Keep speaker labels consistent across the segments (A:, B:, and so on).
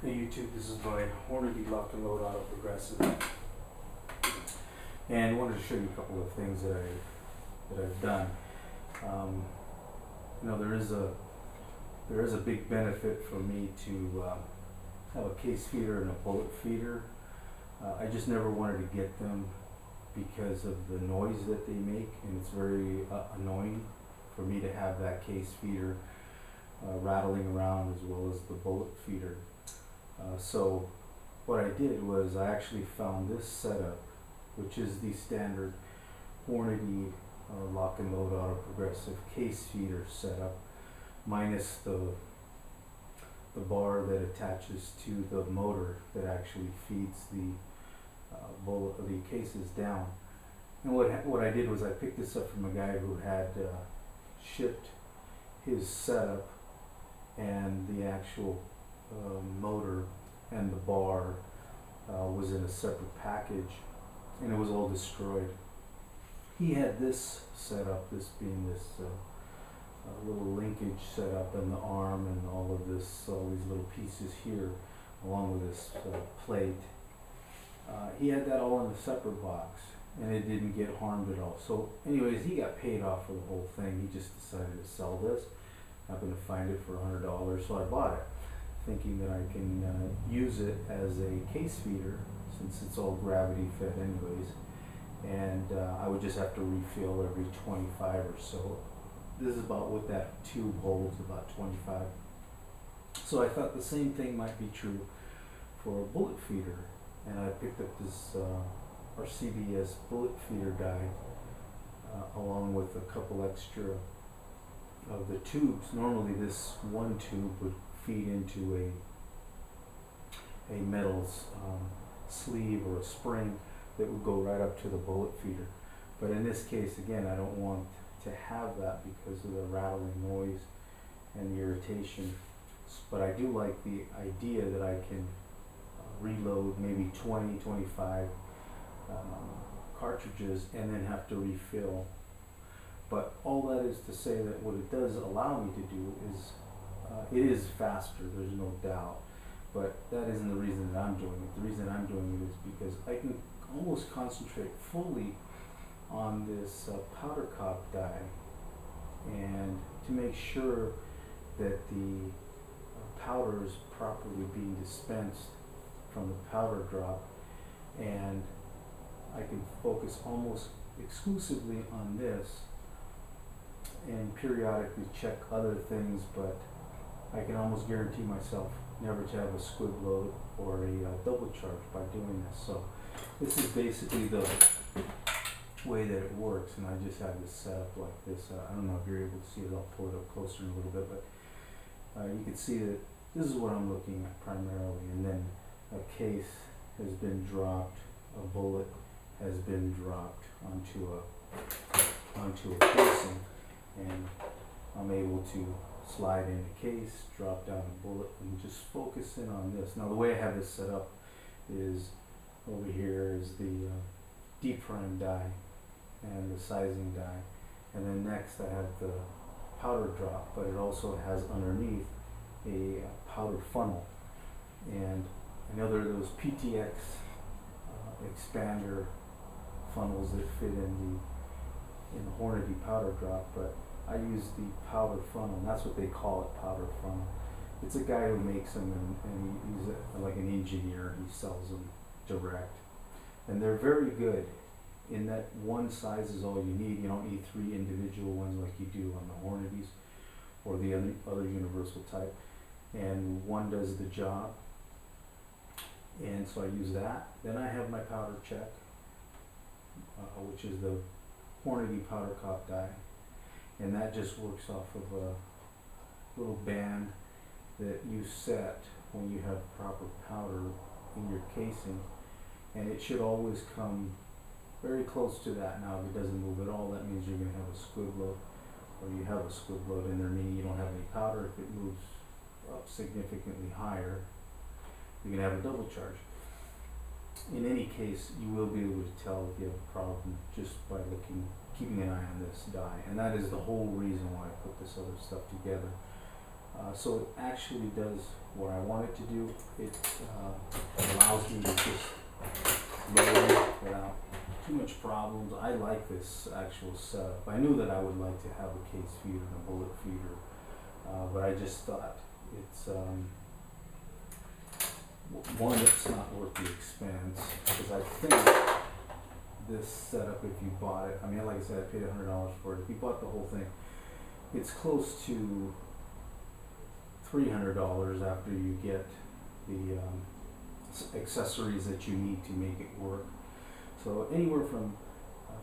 A: Hey YouTube, this is my Hornady Lock and Load Auto Progressive, and I wanted to show you a couple of things that I've done. There is a big benefit for me to have a case feeder and a bullet feeder. I just never wanted to get them because of the noise that they make, and it's very annoying for me to have that case feeder rattling around as well as the bullet feeder. So what I did was I actually found this setup, which is the standard Hornady Lock and Load Auto Progressive case feeder setup, minus the bar that attaches to the motor that actually feeds the cases down. And what I did was I picked this up from a guy who had shipped his setup, and the actual motor and the bar was in a separate package, and it was all destroyed. He had this set up, this being this little linkage set up in the arm, and all these little pieces here along with this plate. He had that all in a separate box, and it didn't get harmed at all. So anyways, he got paid off for the whole thing. He just decided to sell this. Happened to find it for $100, so I bought it, thinking that I can use it as a case feeder since it's all gravity fed anyways, and I would just have to refill every 25 or so. This is about what that tube holds, about 25. So I thought the same thing might be true for a bullet feeder, and I picked up this RCBS bullet feeder guide along with a couple extra of the tubes. Normally this one tube would feed into a metal sleeve or a spring that would go right up to the bullet feeder. But in this case, again, I don't want to have that because of the rattling noise and the irritation. But I do like the idea that I can reload maybe 20, 25 cartridges and then have to refill. But all that is to say that what it does allow me to do is, it is faster, there's no doubt, but that isn't the reason that I'm doing it. The reason I'm doing it is because I can almost concentrate fully on this powder cock die, and to make sure that the powder is properly being dispensed from the powder drop, and I can focus almost exclusively on this and periodically check other things, but I can almost guarantee myself never to have a squib load or a double charge by doing this. So this is basically the way that it works, and I just have this set up like this. I don't know if you're able to see it. I'll pull it up closer in a little bit, but you can see that this is what I'm looking at primarily, and then a case has been dropped, a bullet has been dropped onto a casing, and I'm able to slide in the case, drop down a bullet, and just focus in on this. Now the way I have this set up is over here is the D-prime die and the sizing die, and then next I have the powder drop, but it also has underneath a powder funnel. And I know there are those PTX expander funnels that fit in the Hornady powder drop, but I use the powder funnel, and that's what they call it, powder funnel. It's a guy who makes them, and he's like an engineer. He sells them direct, and they're very good in that one size is all you need. You don't need 3 individual ones like you do on the Hornadys or the other universal type, and one does the job. And so I use that. Then I have my powder check, which is the Hornady powder cock die, and that just works off of a little band that you set when you have proper powder in your casing, and it should always come very close to that. Now if it doesn't move at all, that means you're going to have a squib load, or you have a squib load in there, meaning you don't have any powder. If it moves up significantly higher, you're going to have a double charge. In any case, you will be able to tell if you have a problem just by keeping an eye on this die, and that is the whole reason why I put this other stuff together. So it actually does what I want it to do. It allows me to just load without too much problems. I like this actual setup. I knew that I would like to have a case feeder and a bullet feeder, but I just thought it's one, it's not worth the expense, because I think this setup, if you bought it, I mean, like I said, I paid $100 for it. If you bought the whole thing, it's close to $300 after you get the accessories that you need to make it work. So anywhere from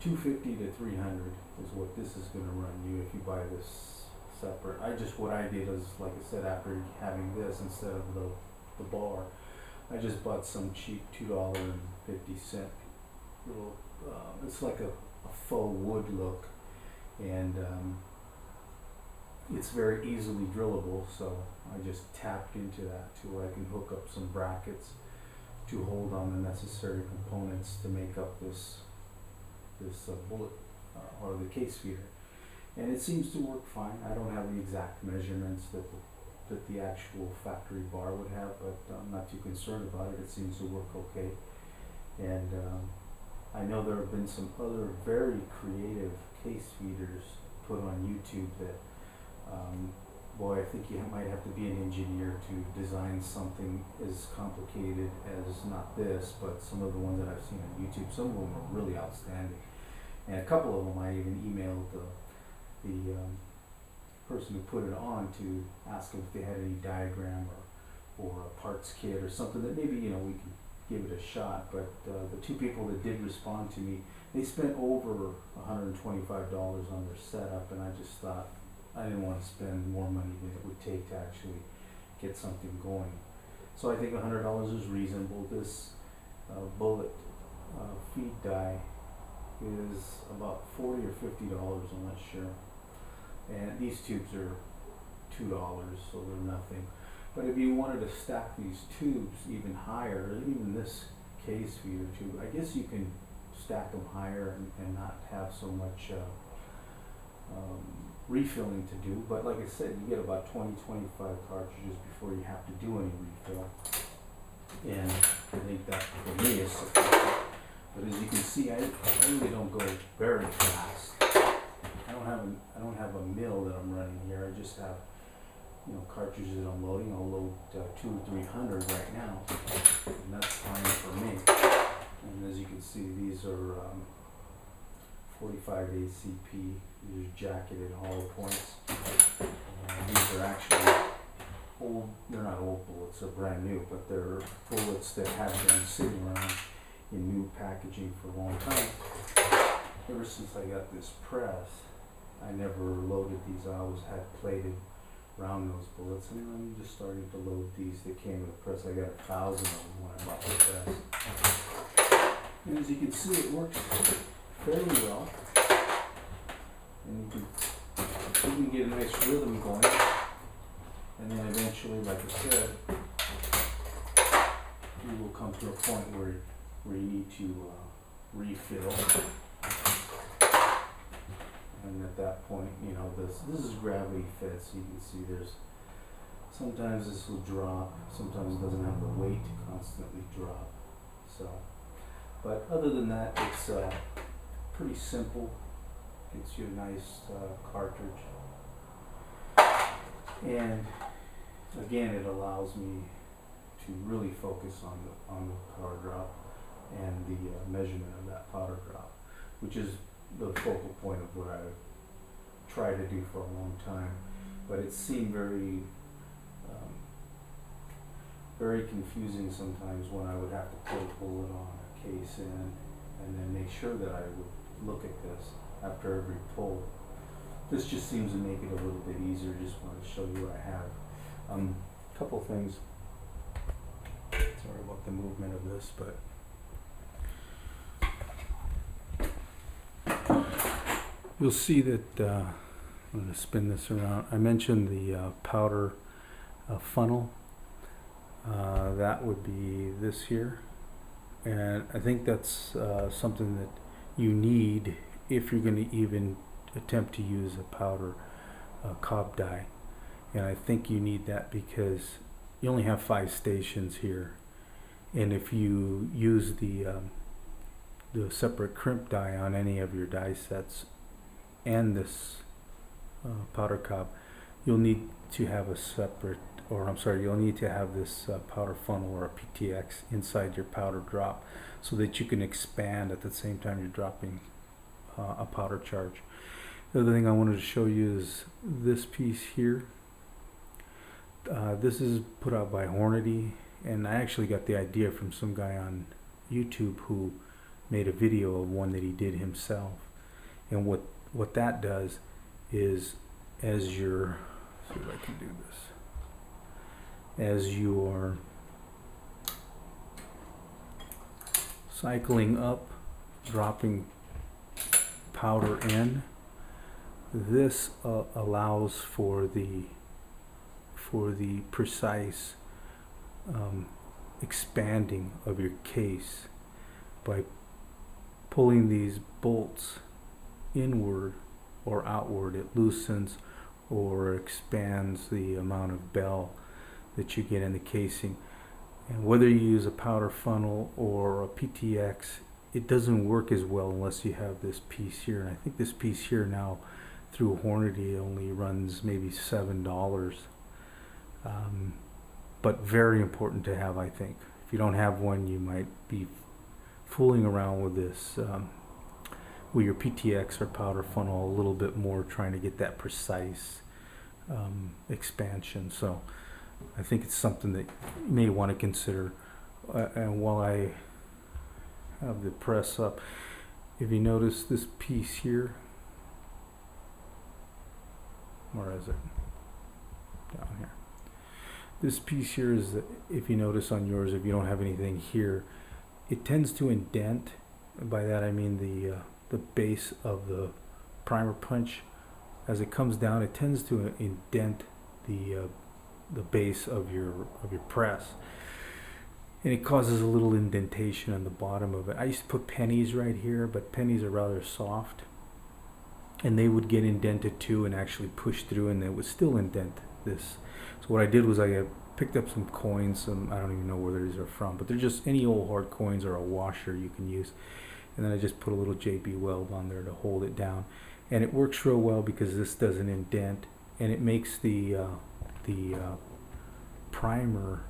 A: $250 to $300 is what this is going to run you if you buy this separate. What I did is, like I said, after having this instead of the bar, I just bought some cheap $2.50 little. It's like a faux wood look, and it's very easily drillable. So I just tapped into that to where I can hook up some brackets to hold on the necessary components to make up this bullet or the case feeder, and it seems to work fine. I don't have the exact measurements that the actual factory bar would have, but I'm not too concerned about it. It seems to work okay, and I know there have been some other very creative case feeders put on YouTube that, boy, I think you might have to be an engineer to design something as complicated as not this, but some of the ones that I've seen on YouTube, some of them are really outstanding. And a couple of them I even emailed the person who put it on to ask them if they had any diagram or a parts kit or something that maybe, we can give it a shot. But the two people that did respond to me, they spent over $125 on their setup, and I just thought I didn't want to spend more money than it would take to actually get something going. So I think $100 is reasonable. This bullet feed die is about $40 or $50, I'm not sure. And these tubes are $2, so they're nothing. But if you wanted to stack these tubes even higher, even this case feeder tube, I guess you can stack them higher and not have so much refilling to do. But like I said, you get about 20-25 cartridges before you have to do any refill. And I think that for me is sufficient. But as you can see, I really don't go very fast. I don't have a mill that I'm running here. I just have cartridges that I'm loading. I'll load 200 or 300 right now, and that's fine for me. And as you can see, these are 45 ACP. These are jacketed hollow points. These are actually old. They're not old bullets. They're brand new, but they're bullets that have been sitting around in new packaging for a long time. Ever since I got this press, I never loaded these. I always had plated round nose bullets, and I'm just starting to load these that came with the press. I got 1,000 of them when I bought the press. And as you can see, it works fairly well. And you can get a nice rhythm going. And then eventually, like I said, you will come to a point where you need to refill. And at that point, this is gravity fed, so you can see sometimes this will drop, sometimes it doesn't have the weight to constantly drop. So, but other than that, it's pretty simple. Gets you a nice cartridge, and again, it allows me to really focus on the powder drop and the measurement of that powder drop, which is the focal point of what I tried to do for a long time. But it seemed very very confusing sometimes when I would have to put a bullet on a case and then make sure that I would look at this after every pull. This just seems to make it a little bit easier. Just want to show you what I have. Couple things. Sorry about the movement of this, but you'll see that I'm going to spin this around. I mentioned the powder funnel. That would be this here, and I think that's something that you need if you're going to even attempt to use a powder cob die. And I think you need that because you only have 5 stations here. And if you use the separate crimp die on any of your die sets and this powder cob, you'll need to have a separate, or I'm sorry, you'll need to have this powder funnel or a PTX inside your powder drop so that you can expand at the same time you're dropping a powder charge. The other thing I wanted to show you is this piece here. This is put out by Hornady, and I actually got the idea from some guy on YouTube who made a video of one that he did himself. And what that does is, as you're, see if I can do this, as you're cycling up, dropping powder in, this allows for the precise expanding of your case by pulling these bolts inward or outward. It loosens or expands the amount of bell that you get in the casing. And whether you use a powder funnel or a PTX, it doesn't work as well unless you have this piece here. And I think this piece here now through Hornady only runs maybe $7. But very important to have, I think. If you don't have one, you might be fooling around with this, with your PTX or powder funnel a little bit more, trying to get that precise expansion. So I think it's something that you may want to consider. And while I have the press up, if you notice this piece here, where is it? Down here. This piece here is, if you notice on yours, if you don't have anything here, it tends to indent. By that I mean the base of the primer punch. As it comes down, it tends to indent the base of your press, and it causes a little indentation on the bottom of it. I used to put pennies right here, but pennies are rather soft, and they would get indented too and actually push through, and they would still indent this. So what I did was I picked up some coins, I don't even know where these are from, but they're just any old hard coins or a washer you can use. And then I just put a little JB weld on there to hold it down. And it works real well because this doesn't indent, and it makes the primer,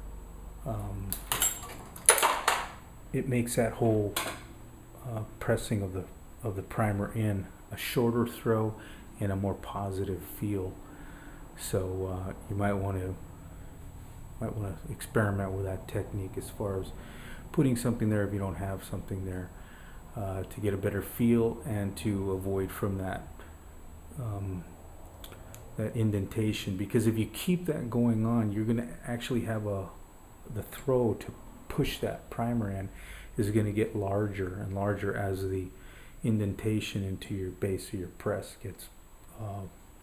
A: it makes that whole pressing of the primer in a shorter throw and a more positive feel. So you might want to experiment with that technique as far as putting something there if you don't have something there, to get a better feel and to avoid from that that indentation. Because if you keep that going on, you're going to actually have the throw to push that primer in is going to get larger and larger as the indentation into your base of your press gets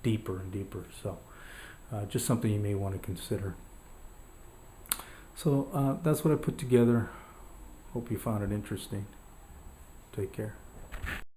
A: deeper and deeper. So just something you may want to consider. So that's what I put together. Hope you found it interesting. Take care.